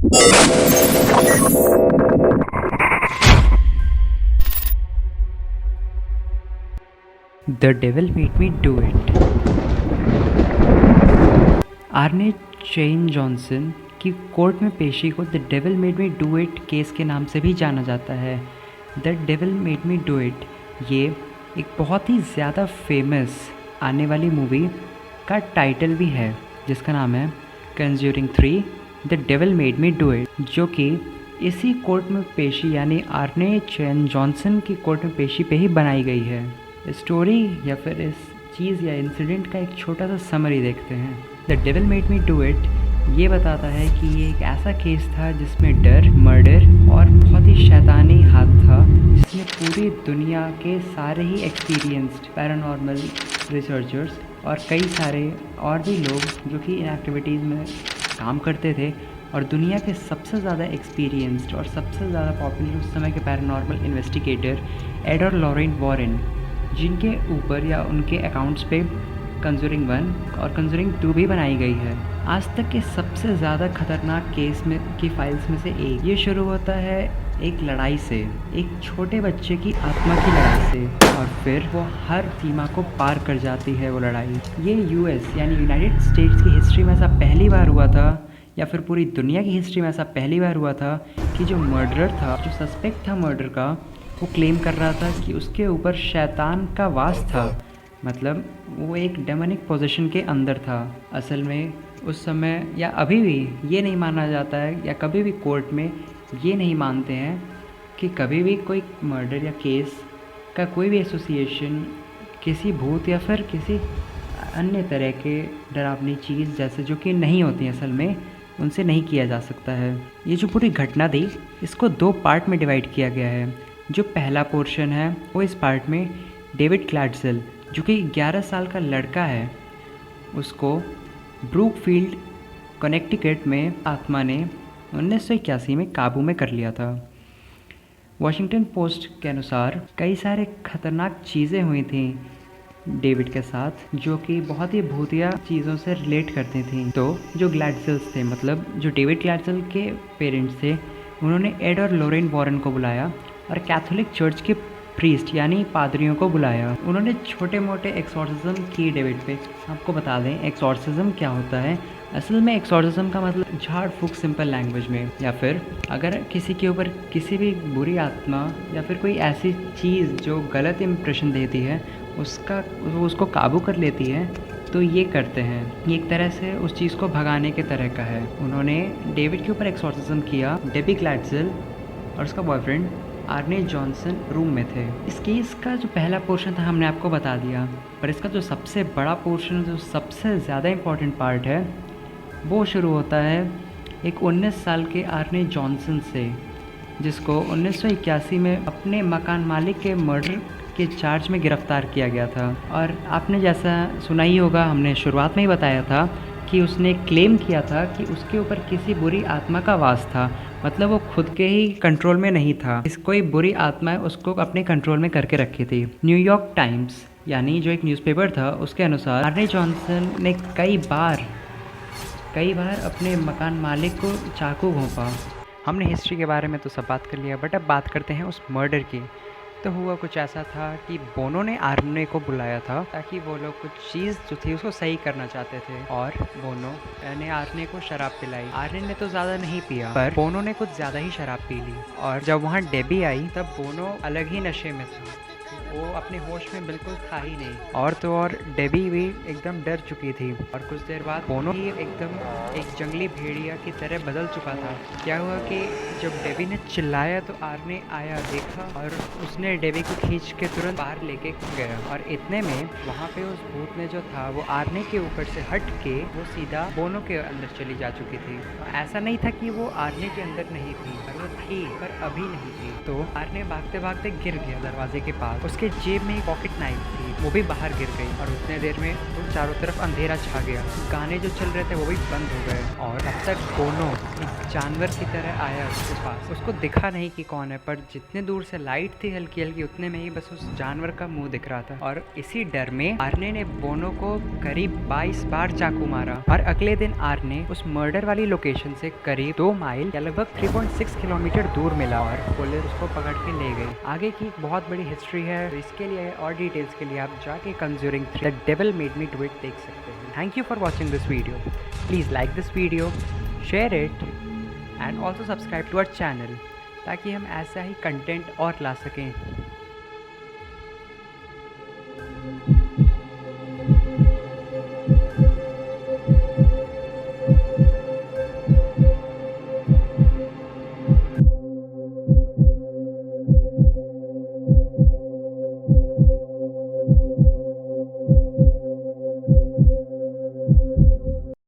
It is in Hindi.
The Devil Made Me Do It। आर्ने chain Johnson की कोर्ट में पेशी को the devil made me do it case के नाम से भी जाना जाता है। The devil made me do it ये एक बहुत ही ज़्यादा फेमस आने वाली मूवी का टाइटल भी है, जिसका नाम है conjuring 3 the devil made me do it, जो कि इसी कोर्ट में पेशी यानी आर्ने चेन जॉनसन की कोर्ट में पेशी पे ही बनाई गई है। स्टोरी या फिर इस चीज़ या इंसिडेंट का एक छोटा सा समरी देखते हैं। The devil made me do it ये बताता है कि ये एक ऐसा केस था जिसमें डर, मर्डर और बहुत ही शैतानी हाथ था, जिसमें पूरी दुनिया के सारे ही एक्सपीरियंस्ड पैरानॉर्मल रिसर्चर्स और कई सारे और भी लोग जो कि इन एक्टिविटीज़ में काम करते थे और दुनिया के सबसे ज़्यादा एक्सपीरियंस्ड और सबसे ज़्यादा पॉपुलर उस समय के पैरानॉर्मल इन्वेस्टिगेटर एड और लॉरेन वॉरेन, जिनके ऊपर या उनके अकाउंट्स पे कंजूरिंग 1 और कंजूरिंग 2 भी बनाई गई है। आज तक के सबसे ज़्यादा खतरनाक केस में की फाइल्स में से एक ये शुरू होता है एक लड़ाई से, एक छोटे बच्चे की आत्मा की लड़ाई से, और फिर वो हर सीमा को पार कर जाती है वो लड़ाई। ये यूएस यानी यूनाइटेड स्टेट्स की हिस्ट्री में ऐसा पहली बार हुआ था, या फिर पूरी दुनिया की हिस्ट्री में ऐसा पहली बार हुआ था कि जो मर्डरर था, जो सस्पेक्ट था मर्डर का, वो क्लेम कर रहा था कि उसके ऊपर शैतान का वास था, मतलब वो एक डेमोनिक पोजीशन के अंदर था। असल में उस समय या अभी भी ये नहीं माना जाता है, या कभी भी कोर्ट में ये नहीं मानते हैं कि कभी भी कोई मर्डर या केस का कोई भी एसोसिएशन किसी भूत या फिर किसी अन्य तरह के डरावनी चीज़ जैसे जो कि नहीं होती असल में, उनसे नहीं किया जा सकता है। ये जो पूरी घटना थी इसको 2 पार्ट में डिवाइड किया गया है। जो पहला पोर्शन है वो इस पार्ट में डेविड क्लैडसेल, जो कि 11 साल का लड़का है, उसको ब्रूकफील्ड कनेक्टिकट में आत्मा ने 1981 में काबू में कर लिया था। वॉशिंगटन पोस्ट के अनुसार कई सारे खतरनाक चीज़ें हुई थी डेविड के साथ, जो कि बहुत ही भूतिया चीज़ों से रिलेट करती थी। तो जो ग्लैडसेल्स थे, मतलब जो डेविड ग्लैडसेल के पेरेंट्स थे, उन्होंने एड और लॉरेन वॉरेन को बुलाया और कैथोलिक चर्च के प्रीस्ट यानी पादरियों को बुलाया। उन्होंने छोटे मोटे एक्सॉर्सिज्म किए डेविड पे। आपको बता दें एक्सॉर्सिज्म क्या होता है। असल में एक्सॉर्सिज्म का मतलब झाड़ फूक सिंपल लैंग्वेज में, या फिर अगर किसी के ऊपर किसी भी बुरी आत्मा या फिर कोई ऐसी चीज़ जो गलत इम्प्रेशन देती है उसको काबू कर लेती है, तो ये करते हैं। ये एक तरह से उस चीज़ को भगाने के तरह का है। उन्होंने डेविड के ऊपर एक्सॉर्सिज्म किया। डेबी ग्लैडसेल और उसका बॉयफ्रेंड आर्ने जॉनसन रूम में थे। इस केस का जो पहला पोर्शन था हमने आपको बता दिया, पर इसका जो सबसे बड़ा पोर्शन, जो सबसे ज़्यादा इम्पॉर्टेंट पार्ट है, वो शुरू होता है एक 19 साल के आर्ने जॉनसन से, जिसको 1981 में अपने मकान मालिक के मर्डर के चार्ज में गिरफ्तार किया गया था। और आपने जैसा सुना ही होगा, हमने शुरुआत में ही बताया था कि उसने क्लेम किया था कि उसके ऊपर किसी बुरी आत्मा का वास था, मतलब वो खुद के ही कंट्रोल में नहीं था। कोई बुरी आत्मा उसको अपने कंट्रोल में करके रखी थी। न्यूयॉर्क टाइम्स यानी जो एक न्यूज़पेपर था, उसके अनुसार आर्ने जॉनसन ने कई बार अपने मकान मालिक को चाकू घोंपा। हमने हिस्ट्री के बारे में तो सब बात कर लिया, बट अब बात करते हैं उस मर्डर की। तो हुआ कुछ ऐसा था कि बोनो ने आर्ने को बुलाया था ताकि वो लोग कुछ चीज़ जो थी उसको सही करना चाहते थे, और बोनो ने आर्ने को शराब पिलाई। आर्ने ने तो ज़्यादा नहीं पिया, पर बोनो ने कुछ ज़्यादा ही शराब पी ली। और जब वहाँ डेबी आई तब बोनो अलग ही नशे में था, वो अपने होश में बिल्कुल था ही नहीं। और तो और डेबी भी एकदम डर चुकी थी, और कुछ देर बाद बोनो ही एकदम एक जंगली भेड़िया की तरह बदल चुका था। क्या हुआ कि जब डेबी ने चिल्लाया तो आर्ने आया, देखा, और उसने डेबी को खींच के तुरंत बाहर लेके गया। और इतने में वहाँ पे उस भूत ने जो था वो आर्ने के ऊपर से हट के वो सीधा बोनो के अंदर चली जा चुकी थी। ऐसा नहीं था कि वो आर्ने के अंदर नहीं थी, पर वो थी, पर अभी नहीं थी। तो आर्ने भागते भागते गिर गया दरवाजे के पास। उसके उसके जेब में एक पॉकेट नाइफ थी, वो भी बाहर गिर गई और उतने देर में उन चारों तरफ अंधेरा छा गया। गाने जो चल रहे थे वो भी बंद हो गए और तब तक बोनो एक जानवर की तरह आया उसके पास। उसको दिखा नहीं कि कौन है, पर जितने दूर से लाइट थी हल्की हल्की उतने में ही बस उस जानवर का मुंह दिख रहा था। और इसी डर में आर्ने ने बोनो को करीब 22 बार चाकू मारा और अगले दिन आर्ने उस मर्डर वाली लोकेशन से करीब 2 माइल या लगभग 3.6 किलोमीटर दूर मिला और पुलिस उसको पकड़ के ले गई। आगे की एक बहुत बड़ी हिस्ट्री है, तो इसके लिए और डिटेल्स के लिए आप जाके Conjuring 3 the devil made me do it देख सकते हैं। Thank you for watching this video. Please like this video, share it and also subscribe to our channel ताकि हम ऐसा ही कंटेंट और ला सकें।